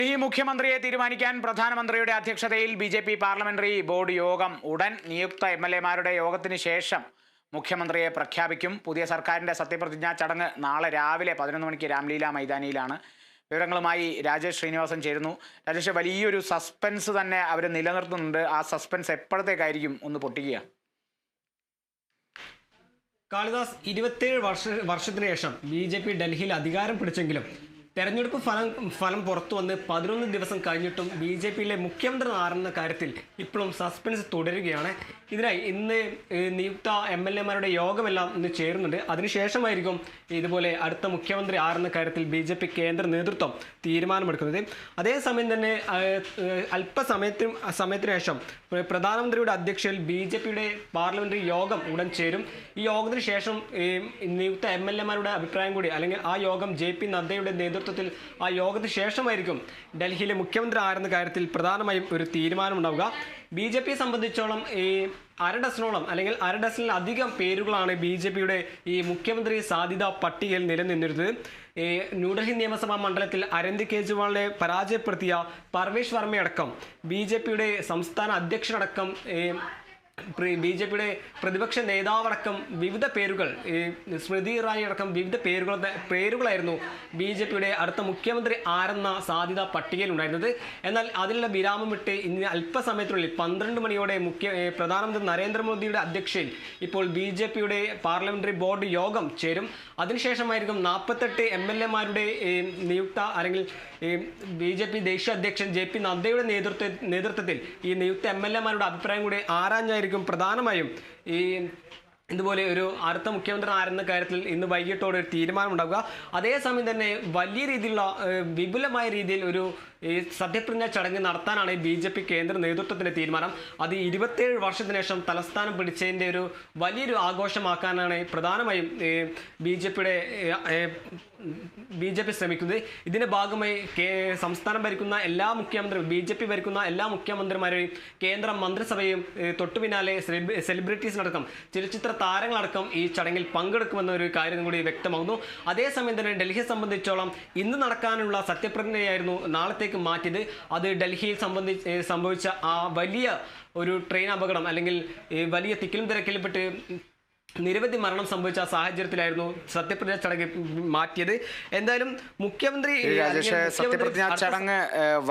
ഈ മുഖ്യമന്ത്രിയെ തീരുമാനിക്കാൻ പ്രധാനമന്ത്രിയുടെ അധ്യക്ഷതയിൽ ബി.ജെ.പി. പാർലമെന്ററി ബോർഡ് യോഗം ഉടൻ നിയുക്ത എം.എൽ.എമാരുടെ യോഗത്തിന് ശേഷം മുഖ്യമന്ത്രിയെ പ്രഖ്യാപിക്കും. പുതിയ സർക്കാരിന്റെ സത്യപ്രതിജ്ഞാ ചടങ്ങ് നാളെ രാവിലെ 11 മണിക്ക് രാംലീല മൈതാനിയിലാണ്. വിവരങ്ങളുമായി രാജേഷ് ശ്രീനിവാസൻ ചേരുന്നു. രാജേഷ്, വലിയൊരു സസ്പെൻസ് തന്നെ അവർ നിലനിർത്തുന്നുണ്ട്. ആ സസ്പെൻസ് എപ്പോഴത്തേക്കായിരിക്കും ഒന്ന് പൊട്ടിക്കുക? കാളിദാസ് 27 വർഷത്തിന് ശേഷം ബി.ജെ.പി. ഡൽഹിയിൽ അധികാരം പിടിച്ചെങ്കിലും തെരഞ്ഞെടുപ്പ് ഫലം പുറത്തു വന്ന് 11 ദിവസം കഴിഞ്ഞിട്ടും ബി.ജെ.പിയിലെ മുഖ്യമന്ത്രി ആരെന്ന കാര്യത്തിൽ ഇപ്പോഴും സസ്പെൻസ് തുടരുകയാണ്. ഇതിനായി ഇന്ന് നിയുക്ത എം.എൽ.എമാരുടെ യോഗമെല്ലാം ഇന്ന് ചേരുന്നുണ്ട്. അതിനുശേഷമായിരിക്കും ഇതുപോലെ അടുത്ത മുഖ്യമന്ത്രി ആരെന്ന കാര്യത്തിൽ ബി.ജെ.പി. കേന്ദ്ര നേതൃത്വം തീരുമാനമെടുക്കുന്നത്. അതേസമയം തന്നെ സമയത്തിന് ശേഷം പ്രധാനമന്ത്രിയുടെ അധ്യക്ഷതയിൽ ബി.ജെ.പിയുടെ പാർലമെന്ററി യോഗം ഉടൻ ചേരും. ഈ യോഗത്തിന് ശേഷം നിയുക്ത എം.എൽ.എമാരുടെ അഭിപ്രായം കൂടി, അല്ലെങ്കിൽ ആ യോഗം ജെ.പി. നദ്ദയുടെ നേതൃത്വത്തിൽ ആ യോഗത്തിന് ശേഷമായിരിക്കും ഡൽഹിയിലെ മുഖ്യമന്ത്രി ആരെന്ന കാര്യത്തിൽ പ്രധാനമായും ഒരു തീരുമാനമുണ്ടാവുക. ബി.ജെ.പിയെ സംബന്ധിച്ചോളം അര ഡസനിലധികം പേരുകളാണ് ബി.ജെ.പിയുടെ ഈ മുഖ്യമന്ത്രി സാധ്യതാ പട്ടികയിൽ നിലനിന്നിരുന്നത്. ന്യൂഡൽഹി നിയമസഭാ മണ്ഡലത്തിൽ അരവിന്ദ് കെജ്രിവാളിനെ പരാജയപ്പെടുത്തിയ പർവേഷ് വർമ്മയടക്കം ബി.ജെ.പിയുടെ സംസ്ഥാന അധ്യക്ഷനടക്കം ബി.ജെ.പിയുടെ പ്രതിപക്ഷ നേതാവടക്കം വിവിധ പേരുകൾ, സ്മൃതി ഇറാനി അടക്കം വിവിധ പേരുകളായിരുന്നു ബി.ജെ.പിയുടെ അടുത്ത മുഖ്യമന്ത്രി ആരെന്ന സാധ്യതാ പട്ടികയിൽ ഉണ്ടായിരുന്നത്. എന്നാൽ അതിലുള്ള വിരാമം വിട്ട് ഇന്ന് അല്പസമയത്തിനുള്ളിൽ 12 മണിയോടെ പ്രധാനമന്ത്രി നരേന്ദ്രമോദിയുടെ അധ്യക്ഷതയിൽ ഇപ്പോൾ ബി.ജെ.പിയുടെ പാർലമെന്ററി ബോർഡ് യോഗം ചേരും. അതിനുശേഷമായിരിക്കും 48 എം.എൽ.എമാരുടെ നിയുക്ത, അല്ലെങ്കിൽ ബി.ജെ.പി. ദേശീയ അധ്യക്ഷൻ ജെ.പി. നദ്ദയുടെ നേതൃത്വത്തിൽ ഈ നിയുക്ത എം.എൽ.എമാരുടെ അഭിപ്രായം കൂടി ആരാഞ്ഞായിരിക്കും പ്രധാനമായും ഇതുപോലെ ഒരു അടുത്ത മുഖ്യമന്ത്രി ആരെന്ന കാര്യത്തിൽ ഇന്ന് വൈകിട്ടോടെ ഒരു തീരുമാനമുണ്ടാവുക. അതേസമയം തന്നെ വലിയ രീതിയിലുള്ള വിപുലമായ രീതിയിൽ ഒരു സത്യപ്രതിജ്ഞാ ചടങ്ങ് നടത്താനാണ് ബി.ജെ.പി. കേന്ദ്ര നേതൃത്വത്തിന്റെ തീരുമാനം. അത് 27 വർഷത്തിന് ശേഷം തലസ്ഥാനം പിടിച്ചതിൻ്റെ ഒരു വലിയൊരു ആഘോഷമാക്കാനാണ് പ്രധാനമായും ബി.ജെ.പി. ശ്രമിക്കുന്നത്. ഇതിന്റെ ഭാഗമായി സംസ്ഥാനം ഭരിക്കുന്ന എല്ലാ ബി.ജെ.പി. ഭരിക്കുന്ന എല്ലാ മുഖ്യമന്ത്രിമാരെയും കേന്ദ്ര മന്ത്രിസഭയും തൊട്ടു പിന്നാലെ സെലിബ്രിറ്റീസിനടക്കം ചലച്ചിത്ര താരങ്ങളടക്കം ഈ ചടങ്ങിൽ പങ്കെടുക്കുമെന്ന ഒരു കാര്യം കൂടി വ്യക്തമാകുന്നു. അതേസമയം തന്നെ ഡൽഹിയെ സംബന്ധിച്ചോളം ഇന്ന് നടക്കാനുള്ള സത്യപ്രതിജ്ഞയായിരുന്നു നാളത്തേക്ക് മാറ്റിയത്. അത് ഡൽഹിയിൽ സംഭവിച്ച ആ വലിയ ഒരു ട്രെയിൻ അപകടം, അല്ലെങ്കിൽ വലിയ തിക്കിലും തിരക്കിൽപ്പെട്ട് നിരവധി മരണം സംഭവിച്ച സാഹചര്യത്തിലായിരുന്നു സത്യപ്രതിജ്ഞാ ചടങ്ങ് മാറ്റിയത്. എന്തായാലും സത്യപ്രതിജ്ഞാ ചടങ്ങ്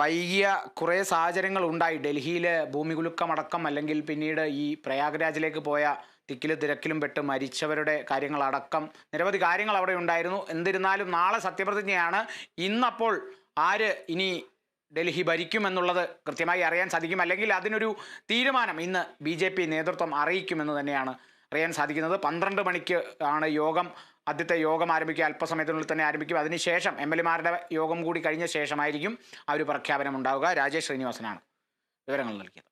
വൈകിയ കുറേ സാഹചര്യങ്ങൾ ഉണ്ടായി. ഡൽഹിയിലെ ഭൂമികുലുക്കമടക്കം, അല്ലെങ്കിൽ പിന്നീട് ഈ പ്രയാഗ്രാജിലേക്ക് പോയ തിക്കിലും തിരക്കിലും പെട്ട് മരിച്ചവരുടെ കാര്യങ്ങളടക്കം നിരവധി കാര്യങ്ങൾ അവിടെ ഉണ്ടായിരുന്നു. എന്നിരുന്നാലും നാളെ സത്യപ്രതിജ്ഞയാണ്. ഇന്നപ്പോൾ ആര് ഇനി ഡൽഹി ഭരിക്കുമെന്നുള്ളത് കൃത്യമായി അറിയാൻ സാധിക്കും, അല്ലെങ്കിൽ അതിനൊരു തീരുമാനം ഇന്ന് ബി.ജെ.പി. നേതൃത്വം അറിയിക്കുമെന്ന് തന്നെയാണ് അറിയാൻ സാധിക്കുന്നത്. 12 മണിക്ക് ആണ് യോഗം. ആദ്യത്തെ യോഗം ആരംഭിക്കുക, അല്പസമയത്തിനുള്ളിൽ തന്നെ ആരംഭിക്കും. അതിനുശേഷം എം.എൽ.എമാരുടെ യോഗം കൂടി കഴിഞ്ഞ ശേഷമായിരിക്കും ആ ഒരു പ്രഖ്യാപനം ഉണ്ടാവുക. രാജേഷ് ശ്രീനിവാസനാണ് വിവരങ്ങൾ നൽകിയത്.